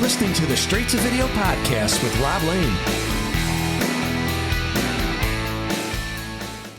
listening to the Straight to Video podcast with Rob Lane.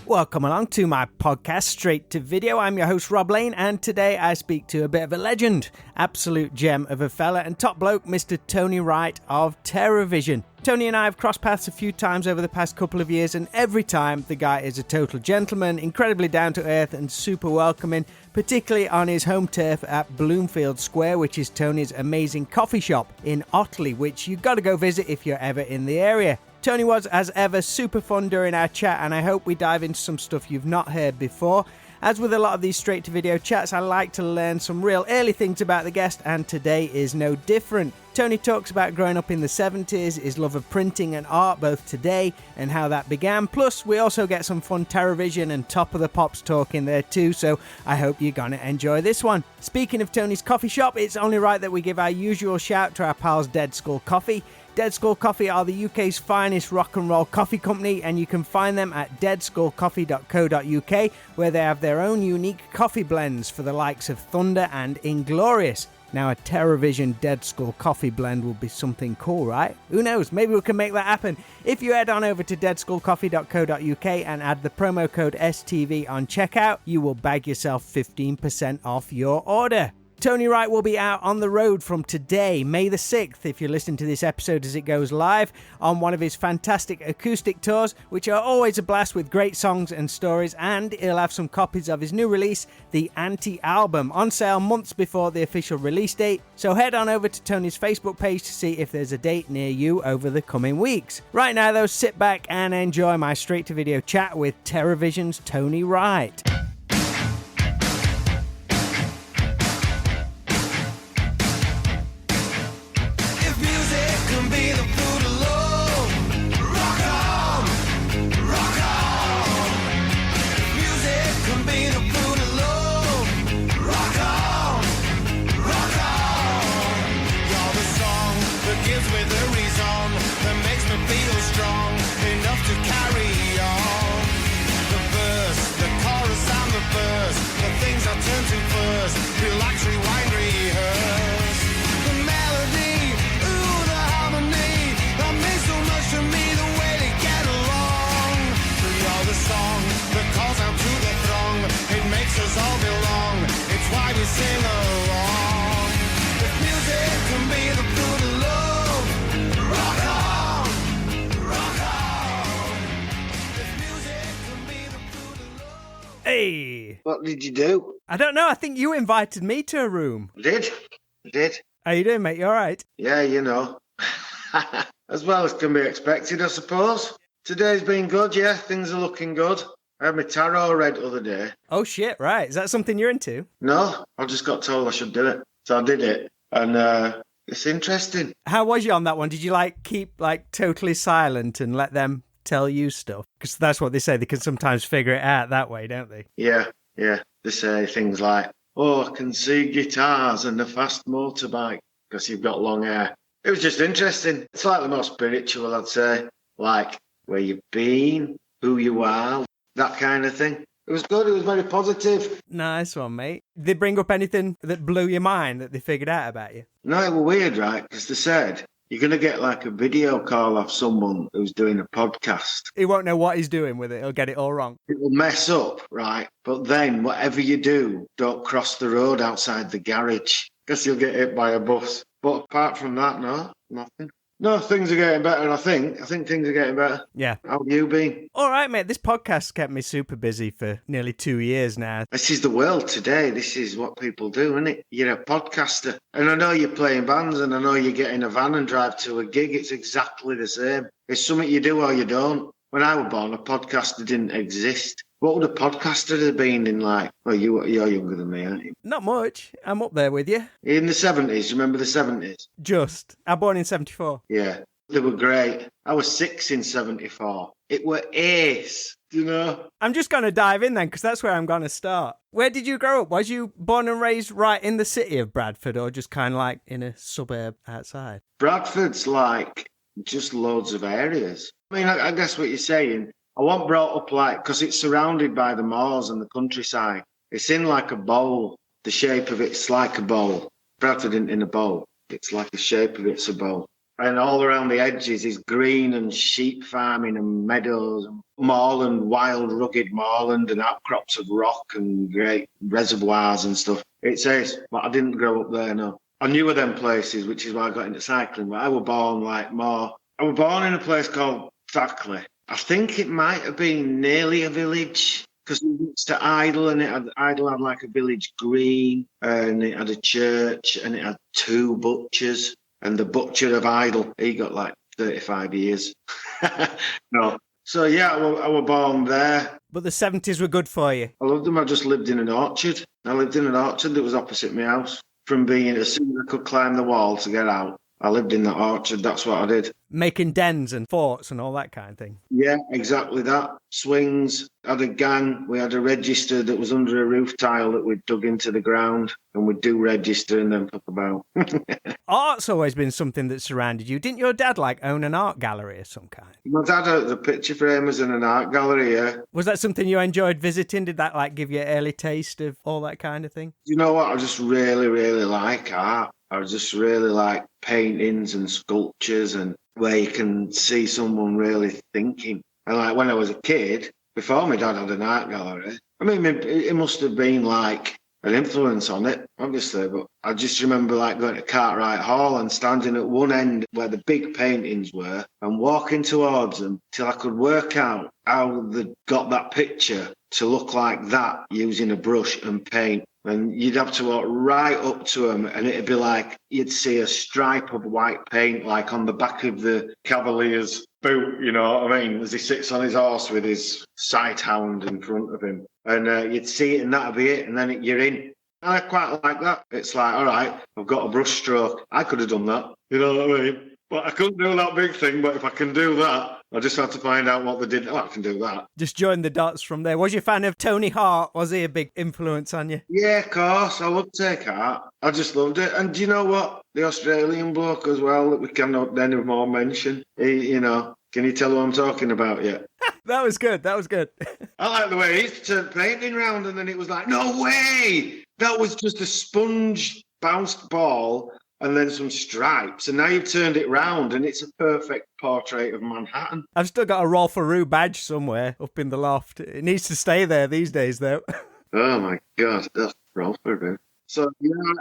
Welcome along to my podcast, Straight to Video. I'm your host, Rob Lane, and today I speak to a bit of a legend, absolute gem of a fella and top bloke, Mr. Tony Wright of Terrorvision. Tony and I have crossed paths a few times over the past couple of years, and every time the guy is a total gentleman, incredibly down to earth and super welcoming, particularly on his home turf at Bloomfield Square, which is Tony's amazing coffee shop in Otley, which you've got to go visit if you're ever in the area. Tony was, as ever, super fun during our chat, and I hope we dive into some stuff you've not heard before. As with a lot of these straight-to-video chats, I like to learn some real early things about the guest, and today is no different. Tony talks about growing up in the 70s, his love of printing and art both today, and how that began. Plus, we also get some fun Terrorvision and Top of the Pops talk in there too, so I hope you're going to enjoy this one. Speaking of Tony's coffee shop, it's only right that we give our usual shout to our pals Dead Skull Coffee. Dead Skull Coffee are the UK's finest rock and roll coffee company, and you can find them at deadskullcoffee.co.uk, where they have their own unique coffee blends for the likes of Thunder and Inglorious. Now, a Terrorvision Dead Skull coffee blend will be something cool, right? Who knows? Maybe we can make that happen. If you head on over to deadskullcoffee.co.uk and add the promo code STV on checkout, you will bag yourself 15% off your order. Tony Wright will be out on the road from today, May the 6th, if you're listening to this episode as it goes live, on one of his fantastic acoustic tours, which are always a blast with great songs and stories, and he'll have some copies of his new release, The Anti-Album, on sale months before the official release date, so head on over to Tony's Facebook page to see if there's a date near you over the coming weeks. Right now, though, sit back and enjoy my straight-to-video chat with Terrorvision's Tony Wright. Hey! What did you do? I don't know. I think you invited me to a room. I did. How you doing, mate? You all right? Yeah, you know. As well as can be expected, I suppose. Today's been good, yeah. Things are looking good. I had my tarot read the other day. Oh, shit, right. Is that something you're into? No, I just got told I should do it. So I did it. And it's interesting. How was you on that one? Did you, keep, totally silent and let them tell you stuff? Because that's what they say. They can sometimes figure it out that way, don't they? Yeah. They say things like, oh, I can see guitars and a fast motorbike because you've got long hair. It was just interesting. It's slightly more spiritual, I'd say. Like where you've been, who you are, that kind of thing. It was good. It was very positive. Nice one, mate. Did they bring up anything that blew your mind that they figured out about you? No, it was weird, right? Because they said, you're going to get a video call off someone who's doing a podcast. He won't know what he's doing with it. He'll get it all wrong. It will mess up, right? But then whatever you do, don't cross the road outside the garage because you'll get hit by a bus. But apart from that, no, nothing. No, things are getting better, I think. I think things are getting better. Yeah. How have you been? All right, mate. This podcast's kept me super busy for nearly 2 years now. This is the world today. This is what people do, isn't it? You're a podcaster. And I know you're playing bands and I know you get in a van and drive to a gig. It's exactly the same. It's something you do or you don't. When I was born, a podcaster didn't exist. What would a podcaster have been in well, you're younger than me, aren't you? Not much. I'm up there with you. In the 70s, remember the 70s? Just. I'm born in 74. Yeah, they were great. I was 6 in 74. It were ace, you know? I'm just going to dive in then, because that's where I'm going to start. Where did you grow up? Was you born and raised right in the city of Bradford, or just kind of in a suburb outside? Bradford's just loads of areas. I mean, I guess what you're saying, I wasn't brought up because it's surrounded by the moors and the countryside. It's in a bowl. The shape of it's like a bowl. Bradford in a bowl. It's like the shape of it's a bowl. And all around the edges is green and sheep farming and meadows, and moorland, wild, rugged moorland and outcrops of rock and great reservoirs and stuff. It says, but I didn't grow up there, no. I knew of them places, which is why I got into cycling. But I was born I was born in a place called Otley. I think it might have been nearly a village, because we went to Idle, and Idle had like a village green, and it had a church, and it had 2 butchers. And the butcher of Idle, he got like 35 years. No. So, yeah, I was born there. But the 70s were good for you. I loved them. I just lived in an orchard. I lived in an orchard that was opposite my house. From being, as soon as I could climb the wall to get out, I lived in that orchard. That's what I did. Making dens and forts and all that kind of thing. Yeah, exactly that. Swings. Had a gang. We had a register that was under a roof tile that we'd dug into the ground, and we'd do register and then fuck about. Art's always been something that surrounded you. Didn't your dad own an art gallery of some kind? My dad had the picture framers in an art gallery, yeah. Was that something you enjoyed visiting? Did that give you an early taste of all that kind of thing? You know what? I just really, really like art. I just really like paintings and sculptures, and where you can see someone really thinking. And like when I was a kid, before my dad had an art gallery, I mean, it must have been like an influence on it, obviously, but I just remember going to Cartwright Hall and standing at one end where the big paintings were and walking towards them till I could work out how they got that picture to look like that using a brush and paint. And you'd have to walk right up to them, and it'd be like you'd see a stripe of white paint like on the back of the cavalier's boot, you know what I mean, as he sits on his horse with his sight hound in front of him. And you'd see it, and that'd be it, and then you're in. And I quite like that. It's like, all right, I've got a brush stroke. I could have done that, you know what I mean? But I couldn't do that big thing, but if I can do that, I just have to find out what they did. Oh, I can do that. Just join the dots from there. Was you a fan of Tony Hart? Was he a big influence on you? Yeah, of course. I loved Take Heart. I just loved it. And do you know what? The Australian bloke as well that we cannot anymore mention. He, can you tell who I'm talking about yet? That was good. I like the way he turned painting round, and then it was like, no way! That was just a sponge bounced ball and then some stripes, and now you've turned it round, and it's a perfect portrait of Manhattan. I've still got a Rolf Aru badge somewhere up in the loft. It needs to stay there these days, though. Oh, my God, that's Rolf Aru. So,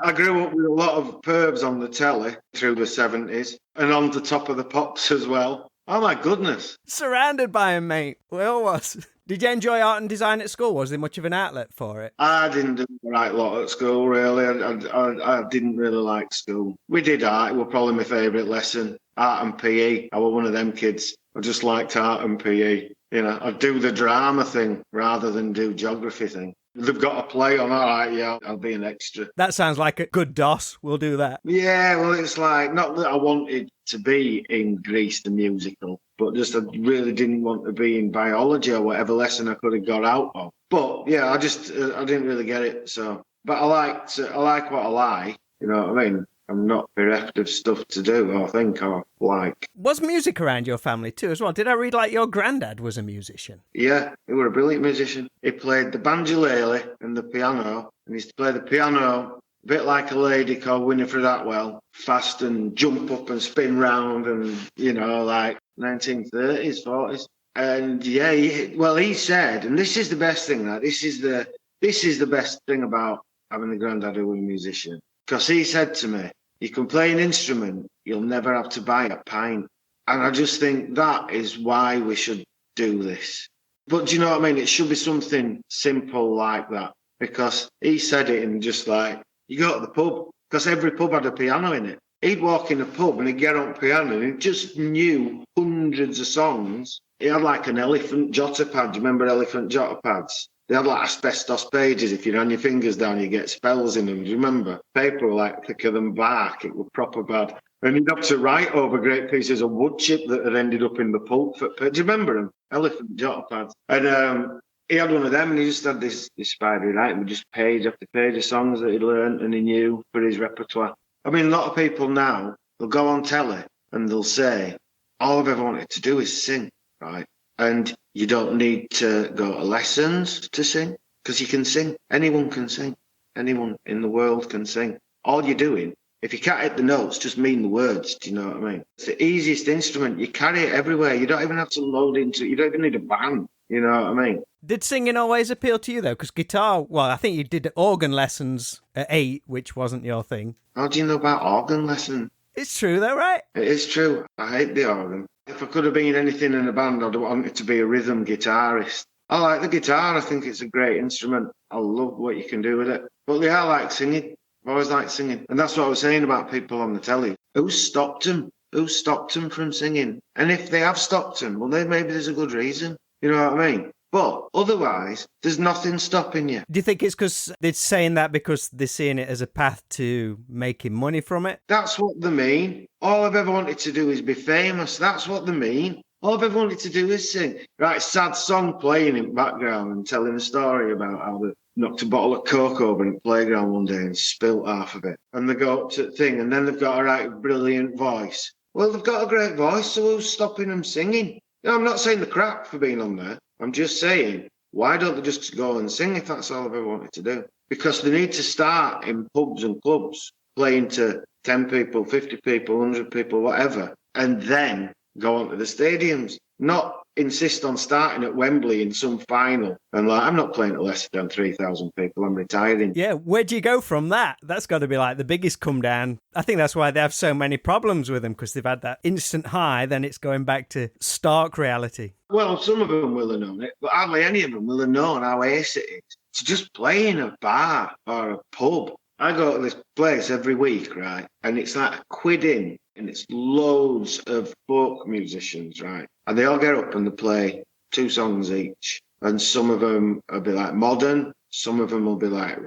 I grew up with a lot of pervs on the telly through the 70s, and on the top of the pops as well. Oh, my goodness. Surrounded by him, mate. We all was. Did you enjoy art and design at school? Was there much of an outlet for it? I didn't do the right lot at school, really. I didn't really like school. We did art. It was probably my favourite lesson. Art and PE. I was one of them kids. I just liked art and PE. I'd do the drama thing rather than do geography thing. They've got a play on, all right, yeah, I'll be an extra. That sounds like a good DOS. We'll do that. Yeah, well, it's like, not that I wanted to be in Grease the musical, but just I really didn't want to be in biology or whatever lesson I could have got out of. But, yeah, I didn't really get it, so. But I like what I like, you know what I mean? I'm not bereft of stuff to do, or think, or like. Was music around your family too as well? Did I read your granddad was a musician? Yeah, he was a brilliant musician. He played the banjolele and the piano, and he used to play the piano a bit like a lady called Winifred Atwell, fast and jump up and spin round, and, like 1930s, 40s. And yeah, he said, and this is the best thing, this is the best thing about having a granddad who was a musician. Because he said to me, you can play an instrument, you'll never have to buy a pint. And I just think that is why we should do this. But do you know what I mean? It should be something simple like that. Because he said it in just like, you go to the pub, because every pub had a piano in it. He'd walk in a pub and he'd get on piano and he just knew hundreds of songs. He had like an elephant jotter pad. Do you remember elephant jotter pads? They had like asbestos pages. If you ran your fingers down, you get spells in them. Do you remember? Paper were like thicker than bark. It was proper bad. And he'd have to write over great pieces of wood chip that had ended up in the pulp. Do you remember them? Elephant jotter pads. And he had one of them, and he just had this spidery writing with just page after page of songs that he'd learned and he knew for his repertoire. I mean, a lot of people now, they'll go on telly and they'll say, all I've ever wanted to do is sing, right? And you don't need to go to lessons to sing, because you can sing. Anyone can sing. Anyone in the world can sing. All you're doing If you can't hit the notes, just mean the words. Do you know what I mean? It's the easiest instrument. You carry it everywhere. You don't even have to load into it. You don't even need a band. You know what I mean? Did singing always appeal to you, though? Because guitar, well, I think you did organ lessons at 8, which wasn't your thing. How do you know about organ lesson? It's true, though, right? It is true. I hate the organ. If I could have been anything in a band, I'd want it to be a rhythm guitarist. I like the guitar. I think it's a great instrument. I love what you can do with it. But yeah, I like singing. I've always liked singing. And that's what I was saying about people on the telly. Who stopped them? Who stopped them from singing? And if they have stopped them, well, then maybe there's a good reason. You know what I mean? But otherwise, there's nothing stopping you. Do you think it's because they're saying that because they're seeing it as a path to making money from it? That's what they mean. All I've ever wanted to do is be famous. That's what they mean. All I've ever wanted to do is sing. Right, sad song playing in the background and telling a story about how they knocked a bottle of Coke over in the playground one day and spilt half of it. And they go up to the thing, and then they've got a right brilliant voice. Well, they've got a great voice, so who's stopping them singing? You know, I'm not saying the crap for being on there. I'm just saying, why don't they just go and sing if that's all I've ever wanted to do? Because they need to start in pubs and clubs, playing to 10 people, 50 people, 100 people, whatever, and then go on to the stadiums. Not insist on starting at Wembley in some final and like, I'm not playing to less than 3,000 people, I'm retiring. Yeah, where do you go from that? That's got to be like the biggest come down. I think that's why they have so many problems with them, because they've had that instant high, then it's going back to stark reality. Well, some of them will have known it, but hardly any of them will have known how ace it is to just play in a bar or a pub. I go to this place every week, right? And it's like £1 in, and it's loads of folk musicians, right? And they all get up and they play 2 songs each. And some of them will be like modern. Some of them will be like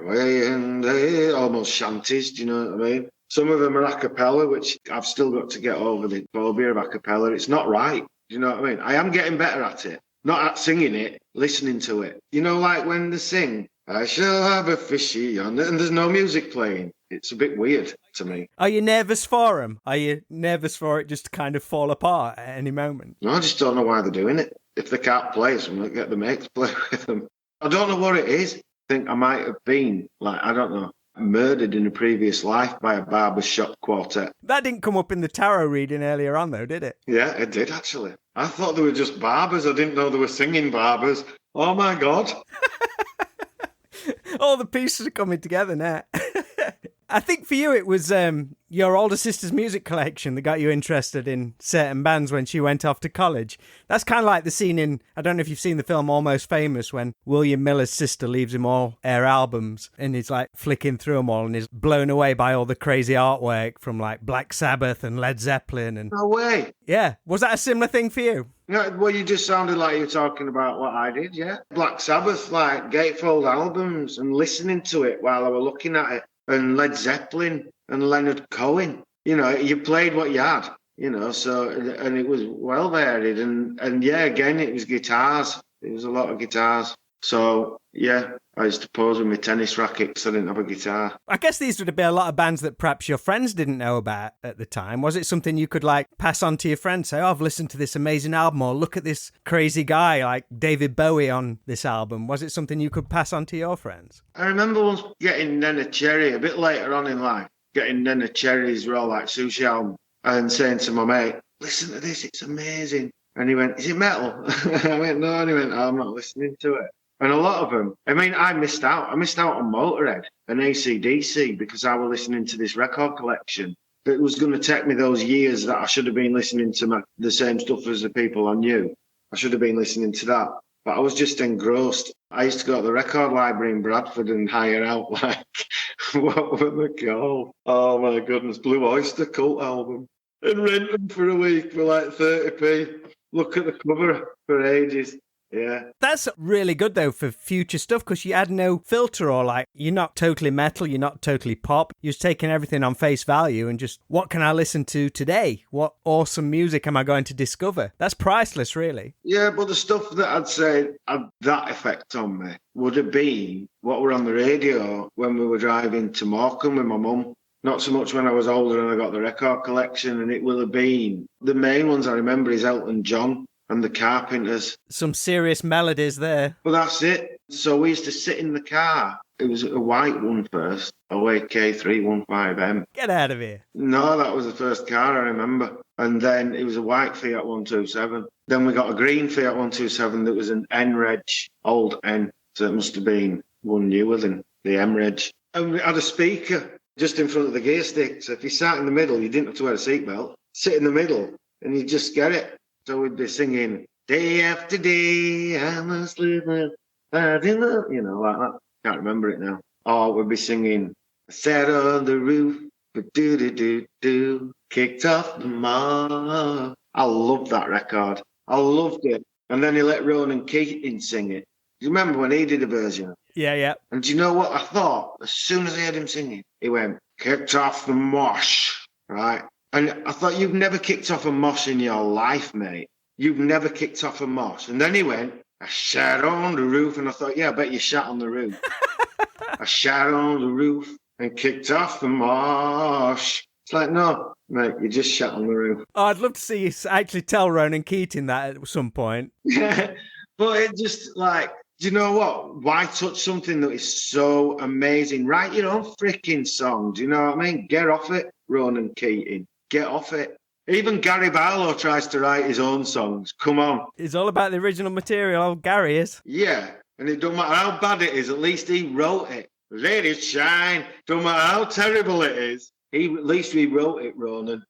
almost shanties, do you know what I mean? Some of them are a cappella, which I've still got to get over the phobia of a cappella. It's not right, do you know what I mean? I am getting better at it. Not at singing it, listening to it. You know, like when they sing, I shall have a fishy on it, and there's no music playing. It's a bit weird to me. Are you nervous for them? Are you nervous for it just to kind of fall apart at any moment? No, I just don't know why they're doing it. If they can't play something, get the mates play with them. I don't know what it is. I think I might have been, like, I don't know, murdered in a previous life by a barbershop quartet. That didn't come up in the tarot reading earlier on, though, did it? Yeah, it did, actually. I thought they were just barbers. I didn't know they were singing barbers. Oh, my God. All the pieces are coming together now. I think for you it was your older sister's music collection that got you interested in certain bands when she went off to college. That's kind of like the scene in, I don't know if you've seen the film Almost Famous, when William Miller's sister leaves him all her albums and he's like flicking through them all and is blown away by all the crazy artwork from like Black Sabbath and Led Zeppelin. And no way. Yeah. Was that a similar thing for you? Yeah, well, you just sounded like you were talking about what I did, yeah. Black Sabbath, like gatefold albums and listening to it while I was looking at it. And Led Zeppelin and Leonard Cohen. You know, you played what you had, you know, so, and it was well varied. And yeah, again, it was guitars. It was a lot of guitars. So, yeah, I used to pose with my tennis racket because I didn't have a guitar. I guess these would be a lot of bands that perhaps your friends didn't know about at the time. Was it something you could, like, pass on to your friends? Say, oh, I've listened to this amazing album, or look at this crazy guy like David Bowie on this album. Was it something you could pass on to your friends? I remember once getting Nena Cherry, a bit later on in life, getting Nena Cherry's Raw Like Sushi album and saying to my mate, listen to this, it's amazing. And he went, is it metal? I went, no. And he went, oh, I'm not listening to it. And a lot of them, I mean, I missed out. I missed out on Motorhead and AC/DC because I was listening to this record collection that was going to take me those years that I should have been listening to the same stuff as the people I knew. I should have been listening to that. But I was just engrossed. I used to go to the record library in Bradford and hire out, like, what were they called? Oh, my goodness, Blue Oyster Cult album. And rent them for a week for like 30p. Look at the cover for ages. Yeah. That's really good, though, for future stuff, because you had no filter or, like, you're not totally metal, you're not totally pop. You're just taking everything on face value and just, what can I listen to today? What awesome music am I going to discover? That's priceless, really. Yeah, but the stuff that I'd say had that effect on me would have been what were on the radio when we were driving to Morecambe with my mum. Not so much when I was older and I got the record collection, and it will have been, the main ones I remember is Elton John and the Carpenters. Some serious melodies there. Well, that's it. So we used to sit in the car It was a white one first, OAK315M. Get out of here. No, that was the first car I remember. And then it was a white Fiat 127. Then we got a green Fiat 127 that was an N-Reg, old N. So it must have been one newer than the M-Reg. And we had a speaker just in front of the gear stick. So if you sat in the middle, you didn't have to wear a seatbelt. Sit in the middle and you just get it. So we'd be singing, day after day, I must live with, you know, like that. Can't remember it now. Or we'd be singing, I sat on the roof, do, kicked off the mark. I loved that record. I loved it. And then he let Ronan Keating sing it. Do you remember when he did a version? Yeah. And do you know what I thought? As soon as I heard him singing, he went, kicked off the mosh, right? And I thought, you've never kicked off a mosh in your life, mate. You've never kicked off a mosh. And then he went, I sat on the roof. And I thought, yeah, I bet you sat on the roof. I sat on the roof and kicked off the mosh. It's like, no, mate, you just sat on the roof. Oh, I'd love to see you actually tell Ronan Keating that at some point. Yeah, but it just like, do you know what? Why touch something that is so amazing? Write your own freaking song. Do you know what I mean? Get off it, Ronan Keating. Get off it. Even Gary Barlow tries to write his own songs. Come on. It's all about the original material. Old Gary is. Yeah, and it don't matter how bad it is, at least he wrote it. Let it shine. Don't matter how terrible it is. At least we wrote it, Ronan.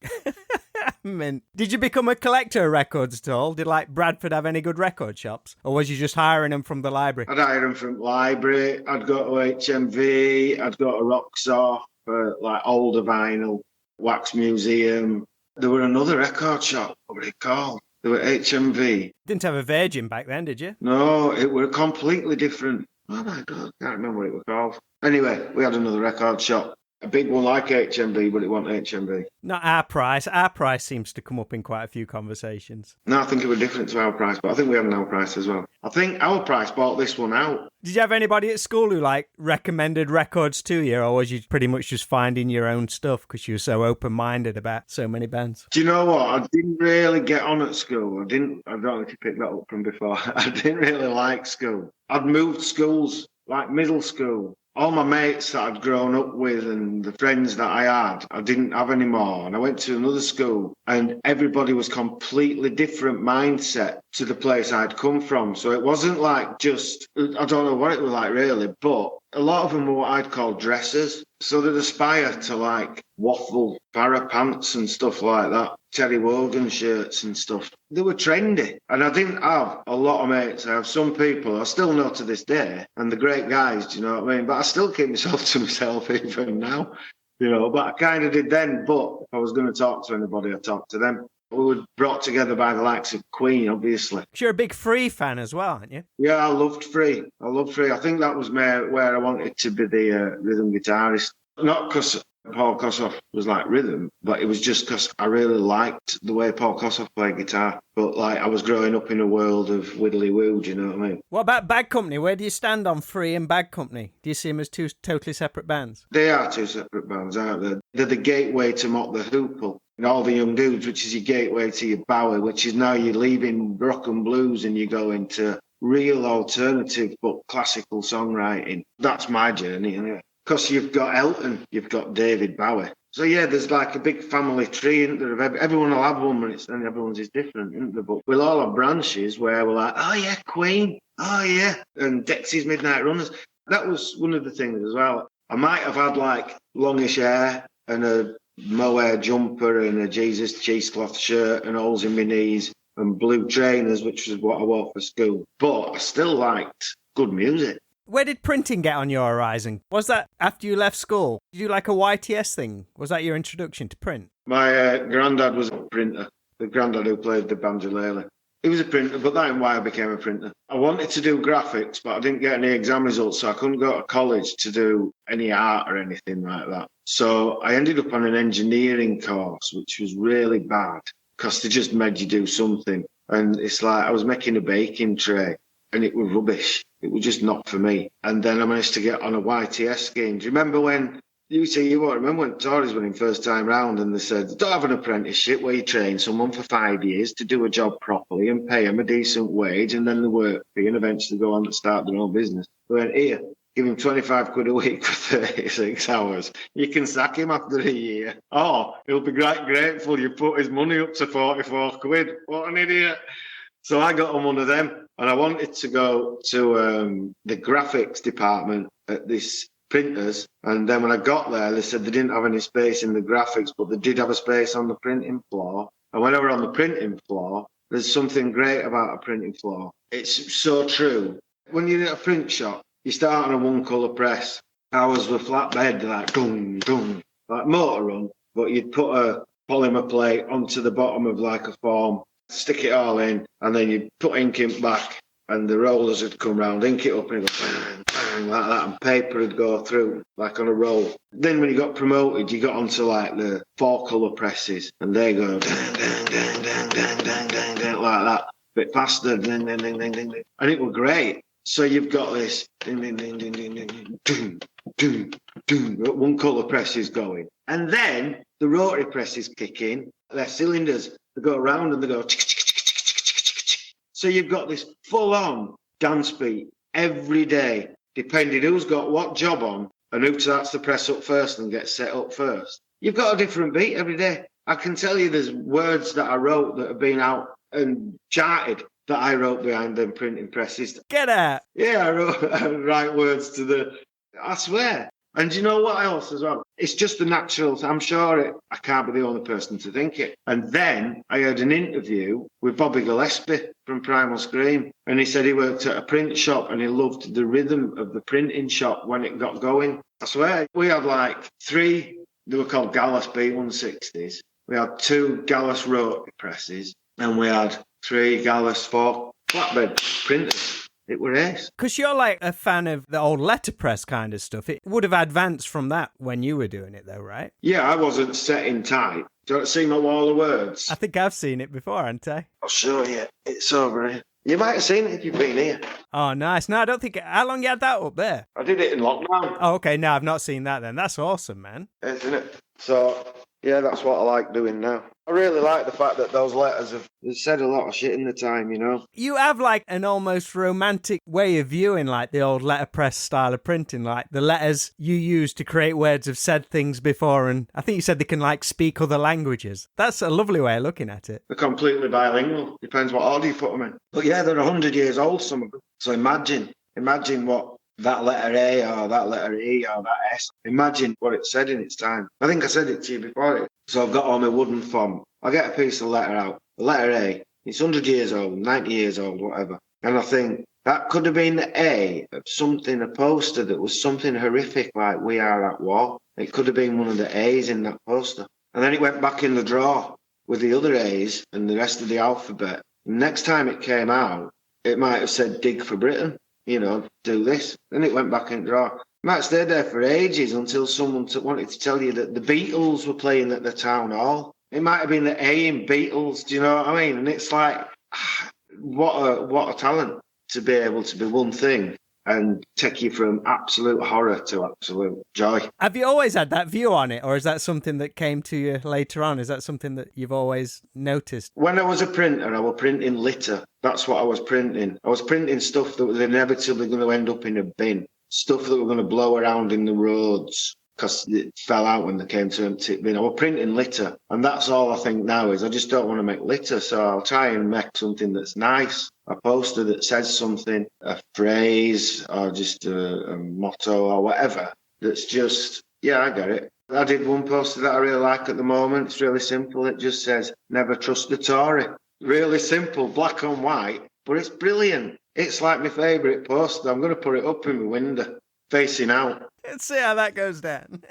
Man, did you become a collector of records at all? Did like Bradford have any good record shops? Or was you just hiring them from the library? I'd hire them from the library. I'd go to HMV. I'd go to Roxor for like older vinyl, Wax Museum. There were another record shop. What were they called? They were HMV. Didn't have a Virgin back then, did you? No, it were completely different. Oh my God, I can't remember what it was called. Anyway, we had another record shop. A big one like HMV, but it wasn't HMV. Not our price. Our price seems to come up in quite a few conversations. No, I think it was different to our price, but I think we had an our price as well. I think our price bought this one out. Did you have anybody at school who like recommended records to you, or was you pretty much just finding your own stuff because you were so open-minded about so many bands? Do you know what? I didn't really get on at school. I don't know if you picked that up from before. I didn't really like school. I'd moved schools, like middle school. All my mates that I'd grown up with and the friends that I had, I didn't have anymore. And I went to another school and everybody was completely different mindset to the place I'd come from. So it wasn't like just, I don't know what it was like really, but a lot of them were what I'd call dressers. So they'd aspire to like waffle Farrah pants and stuff like that, Terry Wogan shirts and stuff. They were trendy. And I didn't have a lot of mates. I have some people I still know to this day, and they're great guys, do you know what I mean? But I still keep myself to myself even now, you know, but I kind of did then. But if I was going to talk to anybody, I'd talk to them. We were brought together by the likes of Queen, obviously. You're a big Free fan as well, aren't you? Yeah, I loved Free. I think that was where I wanted to be the rhythm guitarist. Not because Paul Kossoff was like rhythm, but it was just because I really liked the way Paul Kossoff played guitar. But like I was growing up in a world of widdly woo, do you know what I mean? What about Bad Company? Where do you stand on Free and Bad Company? Do you see them as two totally separate bands? They are two separate bands, aren't they? They're the gateway to Mock the Hoople and All the Young Dudes, which is your gateway to your Bowie, which is now you're leaving rock and blues and you go into real alternative but classical songwriting. That's my journey, anyway. Because you've got Elton, you've got David Bowie. So yeah, there's like a big family tree, isn't there? Everyone will have one, and everyone's is different, isn't there? But we'll all have branches where we're like, oh yeah, Queen, oh yeah, and Dexy's Midnight Runners. That was one of the things as well. I might have had like longish hair and a mohair jumper and a Jesus cheesecloth shirt and holes in my knees and blue trainers, which was what I wore for school. But I still liked good music. Where did printing get on your horizon? Was that after you left school? Did you like a YTS thing? Was that your introduction to print? My granddad was a printer. The granddad who played the banjolele. He was a printer, but that ain't why I became a printer. I wanted to do graphics, but I didn't get any exam results, so I couldn't go to college to do any art or anything like that. So I ended up on an engineering course, which was really bad, because they just made you do something. And it's like I was making a baking tray, and it was rubbish. It was just not for me. And then I managed to get on a YTS scheme. Do you remember when, you won't remember when Tories went in first time round and they said, don't have an apprenticeship where you train someone for 5 years to do a job properly and pay them a decent wage and then they work for you and eventually go on to start their own business. They went, here, give him 25 quid a week for 36 hours. You can sack him after a year. Oh, he'll be grateful you put his money up to 44 quid. What an idiot. So I got on one of them, and I wanted to go to the graphics department at this printers. And then when I got there, they said they didn't have any space in the graphics, but they did have a space on the printing floor. And when I were on the printing floor, there's something great about a printing floor. It's so true. When you're in a print shop, you start on a one-colour press. Ours were flatbed, like dung, dung, like motor run, but you'd put a polymer plate onto the bottom of like a form, stick it all in, and then you'd put ink back, and the rollers would come round, ink it up, and it'd go bang, bang, like that, and paper would go through, like on a roll. Then when you got promoted, you got onto like the 4-colour presses, and they go dang, dang, dang, dang, dang, dang, dang, dang, like that, a bit faster, ding, ding, ding, ding, ding, ding. And it was great. So you've got this ding, ding, ding, ding, ding, ding, ding, ding, ding, one colour presses going. And then the rotary presses kick in, they're cylinders, they go around and they go tick, tick, tick, tick, tick, tick, tick. So you've got this full-on dance beat every day, depending who's got what job on and who starts to press up first and get set up first. You've got a different beat every day. I can tell you there's words that I wrote that have been out and charted that I wrote behind them printing presses. Get out! Yeah, I write words to the... I swear. And do you know what else as well? It's just the natural... I'm sure I can't be the only person to think it. And then I had an interview with Bobby Gillespie from Primal Scream, and he said he worked at a print shop and he loved the rhythm of the printing shop when it got going. I swear, we had like 3, they were called Gallus B160s. We had 2 Gallus rotary presses, and we had 3 Gallus 4 flatbed printers. It were ace. Because you're like a fan of the old letterpress kind of stuff. It would have advanced from that when you were doing it though, right? Yeah, I wasn't set in type. Do you want to see my wall of words? I think I've seen it before, haven't I? I'll show you. It's over here. You might have seen it if you've been here. Oh, nice. No, I don't think... How long you had that up there? I did it in lockdown. Oh, okay. No, I've not seen that then. That's awesome, man. Isn't it? So... yeah, that's what I like doing now. I really like the fact that those letters have said a lot of shit in the time, you know. You have like an almost romantic way of viewing like the old letterpress style of printing, like the letters you use to create words have said things before, and I think you said they can like speak other languages. That's a lovely way of looking at it. They're completely bilingual. Depends what order you put them in. But yeah, they're 100 years old, some of them. So imagine what that letter A or that letter E or that S. Imagine what it said in its time. I think I said it to you before. So I've got all my wooden font. I get a piece of letter out. The letter A, it's 100 years old, 90 years old, whatever. And I think that could have been the A of something, a poster that was something horrific like "We Are at War." It could have been one of the A's in that poster. And then it went back in the drawer with the other A's and the rest of the alphabet. And next time it came out, it might have said "Dig for Britain." You know, do this. Then it went back in the drawer. Might have stayed there for ages until someone wanted to tell you that the Beatles were playing at the town hall. It might have been the A in Beatles, do you know what I mean? And it's like, what a talent to be able to be one thing and take you from absolute horror to absolute joy. Have you always had that view on it, or is that something that came to you later on? Is that something that you've always noticed? When I was a printer, I was printing litter. That's what I was printing. I was printing stuff that was inevitably going to end up in a bin, stuff that were going to blow around in the roads because it fell out when they came to empty bin. I was printing litter, and that's all I think now is I just don't want to make litter, so I'll try and make something that's nice. A poster that says something, a phrase, or just a motto or whatever. That's just, yeah, I get it. I did one poster that I really like at the moment. It's really simple. It just says, "Never trust the Tory." Really simple, black and white, but it's brilliant. It's like my favourite poster. I'm going to put it up in my window, facing out. Let's see how that goes down.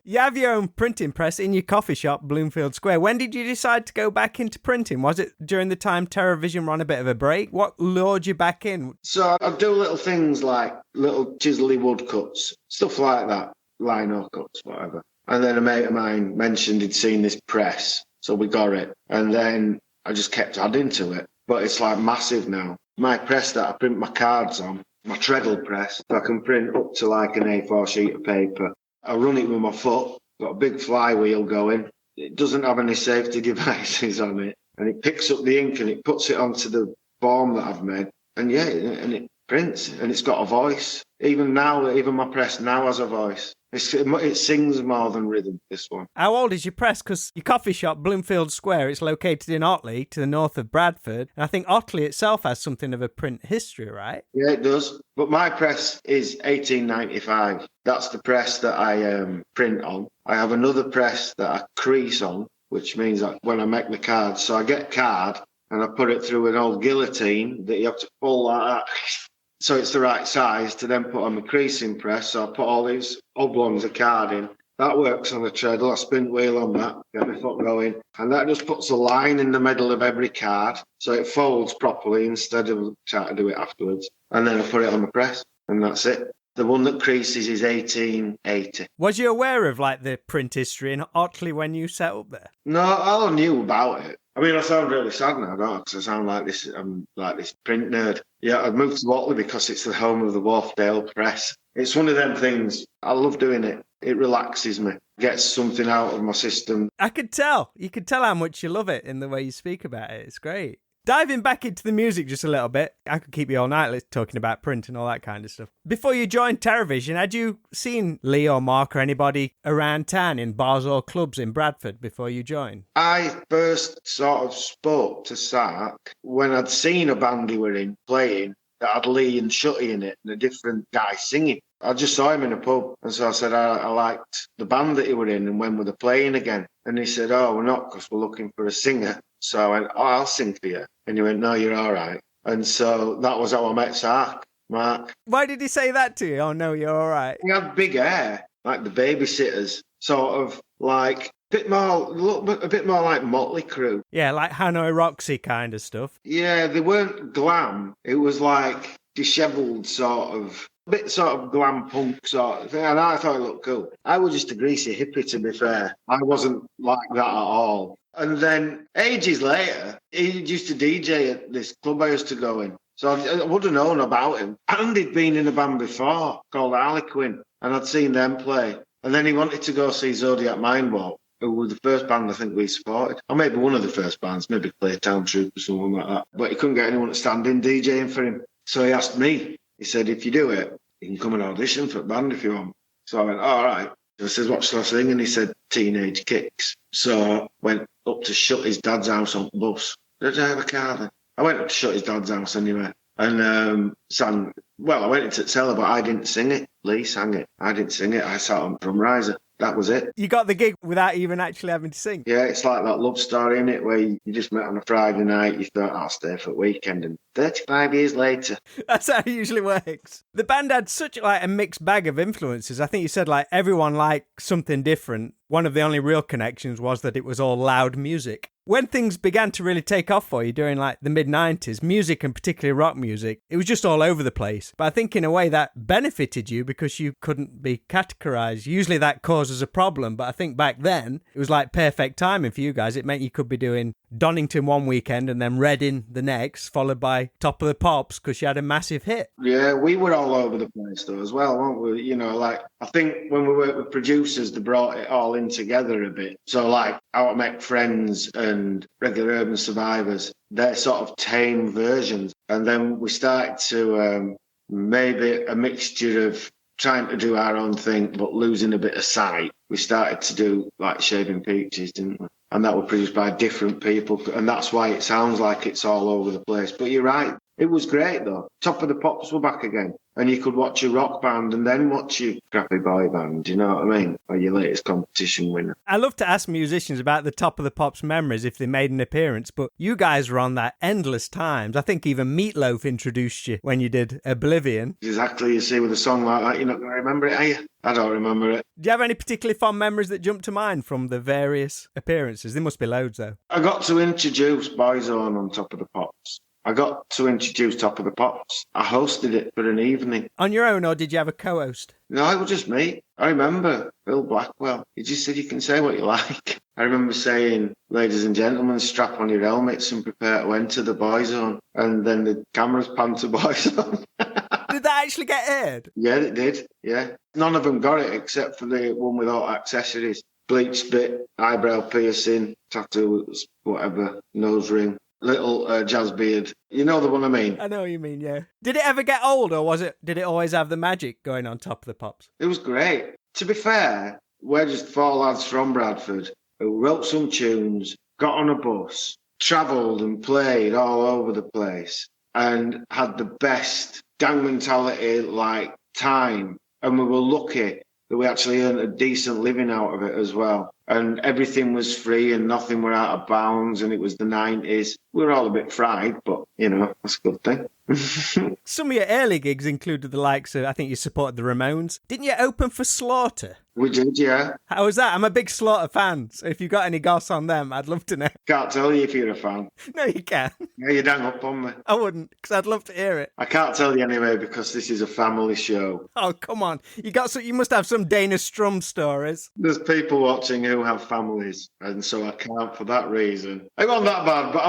You have your own printing press in your coffee shop, Bloomfield Square. When did you decide to go back into printing? Was it during the time Terrorvision ran a bit of a break? What lured you back in? So I do little things like little chisely woodcuts, stuff like that, lino cuts, whatever. And then a mate of mine mentioned he'd seen this press, so we got it. And then I just kept adding to it. But it's like massive now. My press that I print my cards on, my treadle press, I can print up to like an A4 sheet of paper. I run it with my foot, got a big flywheel going. It doesn't have any safety devices on it. And it picks up the ink and it puts it onto the form that I've made. And yeah, and Prince, and it's got a voice. Even now, even my press now has a voice. It sings more than rhythm, this one. How old is your press? Because your coffee shop, Bloomfield Square, it's located in Otley, to the north of Bradford. And I think Otley itself has something of a print history, right? Yeah, it does. But my press is 1895. That's the press that I print on. I have another press that I crease on, which means that when I make the cards, so I get card and I put it through an old guillotine that you have to pull like that. So it's the right size to then put on the creasing press. So I put all these oblongs of card in. That works on the treadle. I spin wheel on that, get my foot going. And that just puts a line in the middle of every card. So it folds properly instead of trying to do it afterwards. And then I put it on the press and that's it. The one that creases is 1880. Was you aware of like the print history in Otley when you set up there? No, I knew about it. I mean, I sound really sad now, don't I? Because I sound like this. I'm like this print nerd. Yeah, I've moved to Otley because it's the home of the Wharfdale Press. It's one of them things. I love doing it. It relaxes me. Gets something out of my system. I could tell. You could tell how much you love it in the way you speak about it. It's great. Diving back into the music just a little bit, I could keep you all night talking about print and all that kind of stuff. Before you joined Terrorvision, had you seen Lee or Mark or anybody around town in bars or clubs in Bradford before you joined? I first sort of spoke to Sark when I'd seen a band he were in playing that had Lee and Shutty in it and a different guy singing. I just saw him in a pub, and so I said I liked the band that he were in and when were they playing again? And he said, oh, we're not because we're looking for a singer. So I went, oh, I'll sing for you. And he went, no, you're all right. And so that was how I met Sark, Mark. Why did he say that to you? Oh, no, you're all right. He had big hair, like the Babysitters, sort of like a bit more like Motley Crue. Yeah, like Hanoi Roxy kind of stuff. Yeah, they weren't glam. It was like dishevelled sort of, a bit sort of glam punk sort of thing. And I thought it looked cool. I was just a greasy hippie, to be fair. I wasn't like that at all. And then ages later, he used to DJ at this club I used to go in. So I would have known about him. And he'd been in a band before called Harlequin, and I'd seen them play. And then he wanted to go see Zodiac Mindwalk, who were the first band I think we supported. Or maybe one of the first bands, maybe Playtown Troop or something like that. But he couldn't get anyone to stand in DJing for him. So he asked me. He said, if you do it, you can come and audition for a band if you want. So I went, all right. I said, what shall I sing? And he said, Teenage Kicks. So I went up to shut his dad's house on the bus. Did I have a car then? I went up to shut his dad's house anyway. And sang, well, I went into the cellar, but I didn't sing it. Lee sang it. I didn't sing it. I sat on drum riser. That was it. You got the gig without even actually having to sing? Yeah, it's like that love story, innit, where you just met on a Friday night, you thought, I'll stay for a weekend, and 35 years later. That's how it usually works. The band had such like a mixed bag of influences. I think you said like everyone liked something different. One of the only real connections was that it was all loud music. When things began to really take off for you during like the mid-90s, music and particularly rock music, it was just all over the place. But I think in a way that benefited you because you couldn't be categorised. Usually that causes a problem, but I think back then it was like perfect timing for you guys. It meant you could be doing Donington one weekend and then Reading the next, followed by Top of the Pops because you had a massive hit. Yeah, we were all over the place though as well, weren't we? You know, like I think when we worked with producers, they brought it all in together a bit. So like How I Met Friends and Regular Urban Survivors, they're sort of tame versions. And then we started to maybe a mixture of trying to do our own thing but losing a bit of sight. We started to do like Shaving Peaches, didn't we? And that was produced by different people. And that's why it sounds like it's all over the place. But you're right. It was great, though. Top of the Pops were back again. And you could watch a rock band and then watch your crappy boy band, you know what I mean? Or your latest competition winner. I love to ask musicians about the Top of the Pops memories if they made an appearance, but you guys were on that endless times. I think even Meatloaf introduced you when you did Oblivion. Exactly. You see, with a song like that, you're not going to remember it, are you? I don't remember it. Do you have any particularly fond memories that jump to mind from the various appearances? There must be loads, though. I got to introduce Boyzone on Top of the Pops. I got to introduce Top of the Pops. I hosted it for an evening. On your own, or did you have a co-host? No, it was just me. I remember Bill Blackwell. He just said, you can say what you like. I remember saying, ladies and gentlemen, strap on your helmets and prepare to enter the Boyzone. And then the cameras panned to Boyzone. Did that actually get aired? Yeah, it did. Yeah. None of them got it except for the one without accessories. Bleach bit, eyebrow piercing, tattoos, whatever, nose ring. little jazz beard. You know the one I mean? I know what you mean, yeah. Did it ever get old, or did it always have the magic going on top of the pops? It was great. To be fair, we're just 4 lads from Bradford who wrote some tunes, got on a bus, travelled and played all over the place, and had the best gang mentality time. And we were lucky that we actually earned a decent living out of it as well. And everything was free and nothing were out of bounds, and it was the 90s. We were all a bit fried, but, that's a good thing. Some of your early gigs included the likes of, I think you supported the Ramones. Didn't you open for Slaughter? We did, yeah. How was that? I'm a big Slaughter fan, so if you've got any goss on them, I'd love to know. Can't tell you if you're a fan. No, you can. Yeah, you'd hang up on me. I wouldn't, because I'd love to hear it. I can't tell you anyway, because this is a family show. Oh, come on. You must have some Dana Strum stories. There's people watching who have families, and so I can't for that reason. It wasn't that bad, but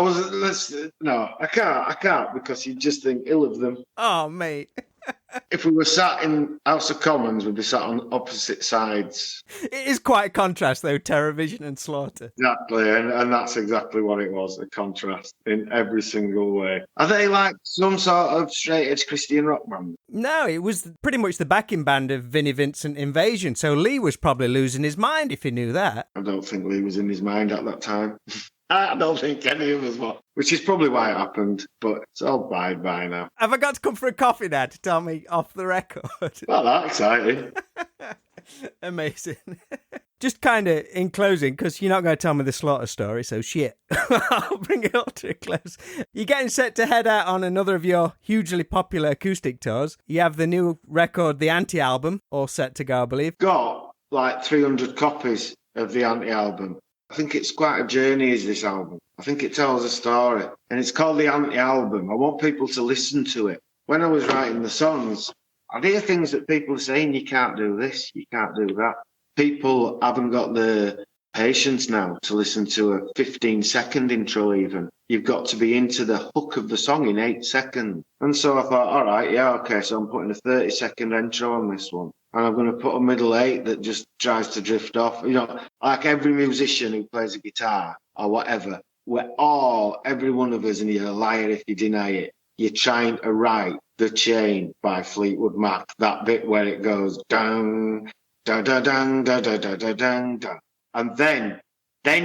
I can't, because you just think ill of them. Oh, mate. If we were sat in House of Commons, we'd be sat on opposite sides. It is quite a contrast, though, Terrorvision and Slaughter. Exactly, and that's exactly what it was, a contrast in every single way. Are they like some sort of straight-edge Christian rock band? No, it was pretty much the backing band of Vinnie Vincent Invasion, so Lee was probably losing his mind if he knew that. I don't think Lee was in his mind at that time. I don't think any of us were, which is probably why it happened, but it's all by now. Have I got to come for a coffee now to tell me off the record? Not that exciting. Amazing. Just kind of in closing, because you're not going to tell me the Slaughter story, so shit. I'll bring it all to a close. You're getting set to head out on another of your hugely popular acoustic tours. You have the new record, the Anti-album, all set to go, I believe. Got 300 copies of the Anti-album. I think it's quite a journey, is this album. I think it tells a story. And it's called the Anti-album. I want people to listen to it. When I was writing the songs, I'd hear things that people are saying, you can't do this, you can't do that. People haven't got the patience now to listen to a 15-second intro even. You've got to be into the hook of the song in 8 seconds. And so I thought, all right, yeah, okay, so I'm putting a 30-second intro on this one. And I'm going to put a middle 8 that just tries to drift off. Like every musician who plays a guitar or whatever, every one of us, and you're a liar if you deny it, you're trying to write The Chain by Fleetwood Mac, that bit where it goes dang, da da dang, da da da da dang, da. And then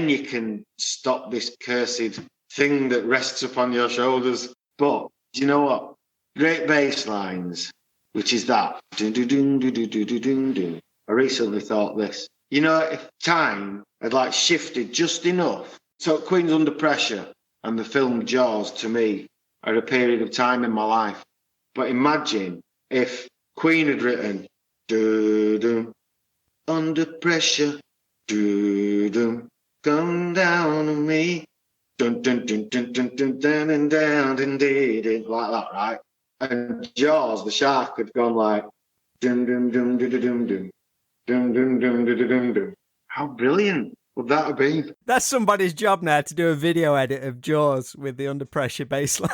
you can stop this cursed thing that rests upon your shoulders. But do you know what? Great bass lines, which is that. I recently thought this. If time had shifted just enough, so Queen's Under Pressure and the film Jaws to me are a period of time in my life. But imagine if Queen had written do under pressure, do come down on me, dun dun dun dun dun dun dun and down and did like that, right? And Jaws, the shark, had gone like dum dum dum dum dum dum dum dum dum dum dum dum. How brilliant would that have been? That's somebody's job now, to do a video edit of Jaws with the under pressure bass line.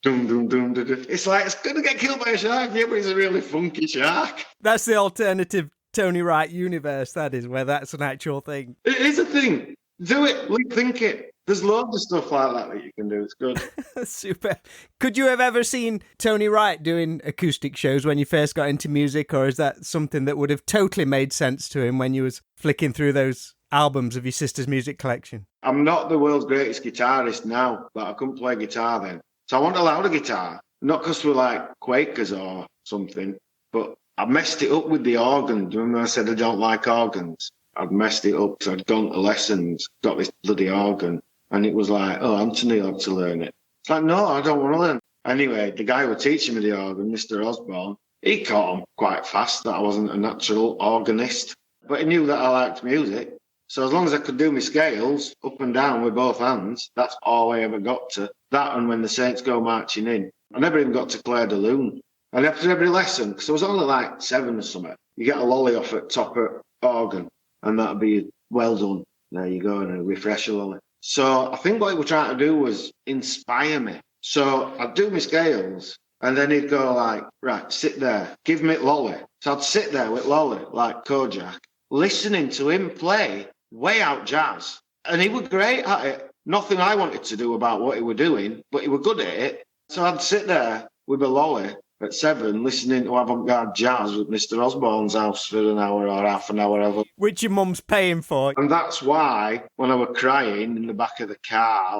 Dum dum dum dum dum. It's like it's gonna get killed by a shark, yeah, but it's a really funky shark. That's the alternative Tony Wright universe, that is, where that's an actual thing. It is a thing. Do it. Think it. There's loads of stuff like that you can do. It's good. Super. Could you have ever seen Tony Wright doing acoustic shows when you first got into music, or is that something that would have totally made sense to him when you was flicking through those albums of your sister's music collection? I'm not the world's greatest guitarist now, but I couldn't play guitar then. So I wasn't allowed a guitar. Not because we're like Quakers or something, but I messed it up with the organ. Do you remember I said I don't like organs? I'd messed it up, so I'd gone to lessons, got this bloody organ, and it was like, oh, Anthony had to learn it. It's like, no, I don't want to learn. Anyway, the guy who was teaching me the organ, Mr. Osborne, he caught on quite fast that I wasn't a natural organist, but he knew that I liked music. So as long as I could do my scales up and down with both hands, that's all I ever got to. That and When the Saints Go Marching In. I never even got to Claire de Lune. And after every lesson, because I was only like 7 or something, you get a lolly off at top of organ, and that'd be well done. There you go, and a refresher lolly. So I think what he was trying to do was inspire me. So I'd do my scales, and then he'd go like, right, sit there, give me lolly. So I'd sit there with lolly, like Kojak, listening to him play way out jazz. And he was great at it. Nothing I wanted to do about what he were doing, but he were good at it. So I'd sit there with a lolly at 7 listening to avant-garde jazz at Mr. Osborne's house for an hour or half an hour. Which your mum's paying for. And that's why when I were crying in the back of the car,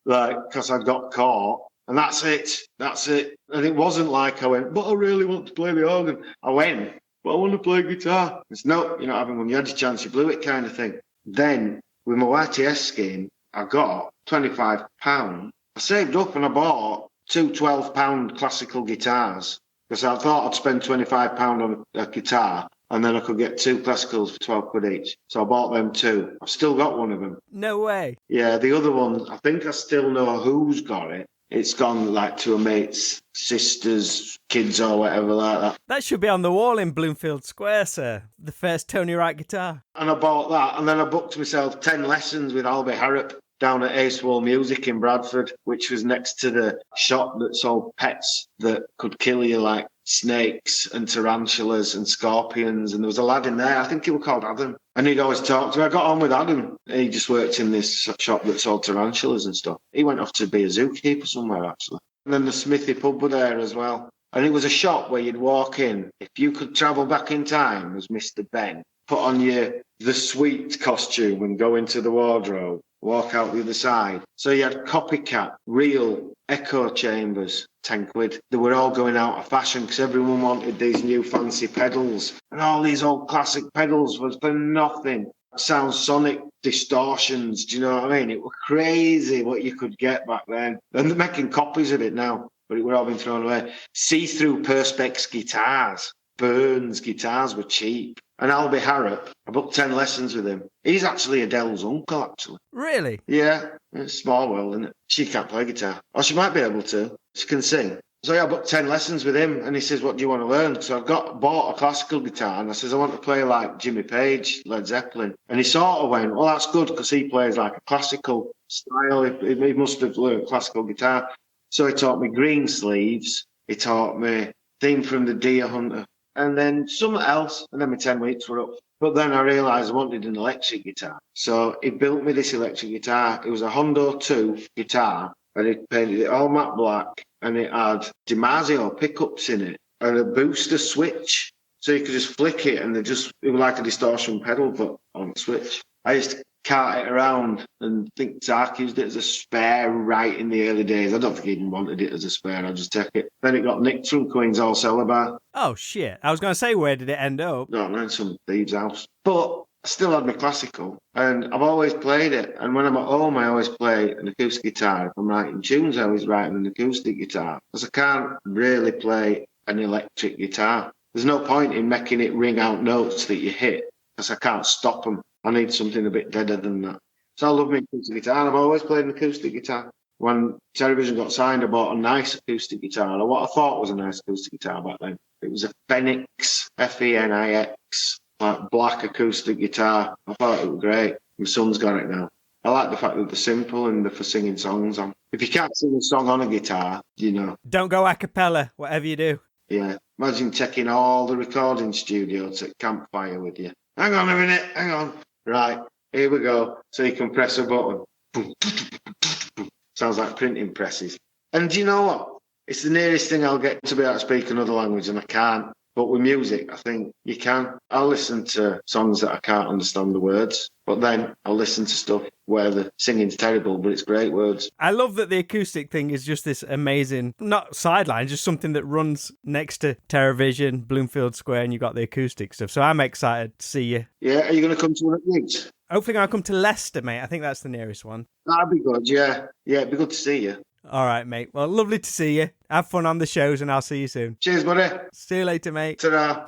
like, because I got caught. And that's it. And it wasn't like I went, but I really want to play the organ. I went, but I want to play guitar. It's no, you're not having one. You had your chance, you blew it kind of thing. Then with my YTS scheme, I got £25. I saved up and I bought 2 £12 classical guitars because I thought I'd spend £25 on a guitar and then I could get 2 classicals for 12 quid each. So I bought them 2. I've still got one of them. No way. Yeah, the other one, I think I still know who's got it. It's gone like to a mate's sister's kids or whatever like that. That should be on the wall in Bloomfield Square, sir. The first Tony Wright guitar. And I bought that, and then I booked myself 10 lessons with Albie Harrop down at Ace Wall Music in Bradford, which was next to the shop that sold pets that could kill you, like snakes and tarantulas and scorpions. And there was a lad in there, I think he was called Adam. And he'd always talk to me. I got on with Adam. He just worked in this shop that sold tarantulas and stuff. He went off to be a zookeeper somewhere, actually. And then the Smithy pub were there as well. And it was a shop where you'd walk in. If you could travel back in time as Mr. Ben, put on the sweet costume and go into the wardrobe, walk out the other side. So you had copycat, real echo chambers, 10 quid. They were all going out of fashion because everyone wanted these new fancy pedals. And all these old classic pedals was for nothing. Sound sonic distortions, do you know what I mean? It was crazy what you could get back then. And they're making copies of it now, but it were all been thrown away. See-through Perspex guitars. Burns guitars were cheap. And Albie Harrop, I booked 10 lessons with him. He's actually Adele's uncle, actually. Really? Yeah, it's a small world, isn't it? She can't play guitar. Or she might be able to. She can sing. So yeah, I booked 10 lessons with him, and he says, what do you want to learn? So I've bought a classical guitar, and I says, I want to play like Jimmy Page, Led Zeppelin. And he sort of went, well, that's good, because he plays like a classical style. He must have learned classical guitar. So he taught me Green Sleeves. He taught me Theme from the Deer Hunter. And then something else, and then my 10 weeks were up. But then I realised I wanted an electric guitar. So he built me this electric guitar. It was a Hondo 2 guitar, and he painted it all matte black, and it had DiMarzio pickups in it, and a booster switch. So you could just flick it, and it was like a distortion pedal, but on the switch. I used to cart it around and think Zark used it as a spare right in the early days. I don't think he even wanted it as a spare. I'll just take it. Then it got nicked from Queen's Hall Cellar Bar. Oh, shit. I was going to say, where did it end up? No, in some thieves' house. But I still had my classical, and I've always played it. And when I'm at home, I always play an acoustic guitar. If I'm writing tunes, I always write an acoustic guitar, because I can't really play an electric guitar. There's no point in making it ring out notes that you hit, because I can't stop them. I need something a bit deader than that. So I love my acoustic guitar, and I've always played an acoustic guitar. When Terrorvision got signed, I bought a nice acoustic guitar, or what I thought was a nice acoustic guitar back then. It was a Phoenix, F-E-N-I-X, like black acoustic guitar. I thought it was great. My son's got it now. I like the fact that they're simple and they're for singing songs on. If you can't sing a song on a guitar, you know. Don't go a cappella, whatever you do. Yeah. Imagine taking all the recording studios at campfire with you. Hang on a minute, hang on. Right, here we go. So you can press a button. Sounds like printing presses. And do you know what? It's the nearest thing I'll get to be able to speak another language, and I can't. But with music, I think you can. I'll listen to songs that I can't understand the words, but then I'll listen to stuff where the singing's terrible, but it's great words. I love that the acoustic thing is just this amazing, not sideline, just something that runs next to Terrorvision, Bloomfield Square, and you got the acoustic stuff. So I'm excited to see you. Yeah, are you going to come to one of the gigs? Hopefully I'll come to Leicester, mate. I think that's the nearest one. That'd be good, yeah. Yeah, it'd be good to see you. All right, mate. Well, lovely to see you. Have fun on the shows, and I'll see you soon. Cheers, buddy. See you later, mate. Ta-da.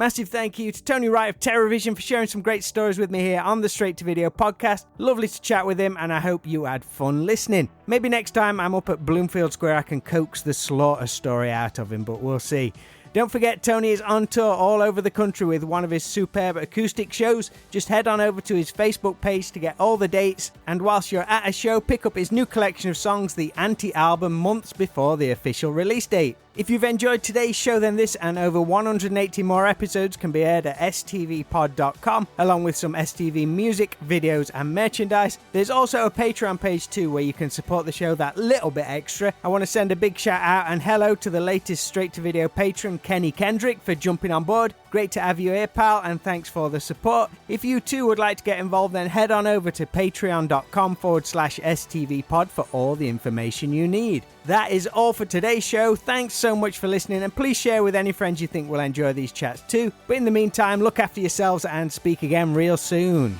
Massive thank you to Tony Wright of Terrorvision for sharing some great stories with me here on the Straight to Video podcast. Lovely to chat with him, and I hope you had fun listening. Maybe next time I'm up at Bloomfield Square I can coax the Slaughter story out of him, but we'll see. Don't forget, Tony is on tour all over the country with one of his superb acoustic shows. Just head on over to his Facebook page to get all the dates, and whilst you're at a show, pick up his new collection of songs, the Anti-album, months before the official release date. If you've enjoyed today's show, then this and over 180 more episodes can be aired at stvpod.com, along with some STV music, videos and merchandise. There's also a Patreon page too, where you can support the show that little bit extra. I want to send a big shout out and hello to the latest Straight to Video patron, Kenny Kendrick, for jumping on board. Great to have you here, pal, and thanks for the support. If you too would like to get involved, then head on over to patreon.com/STVpod for all the information you need. That is all for today's show. Thanks so much for listening, and please share with any friends you think will enjoy these chats too. But in the meantime, look after yourselves and speak again real soon.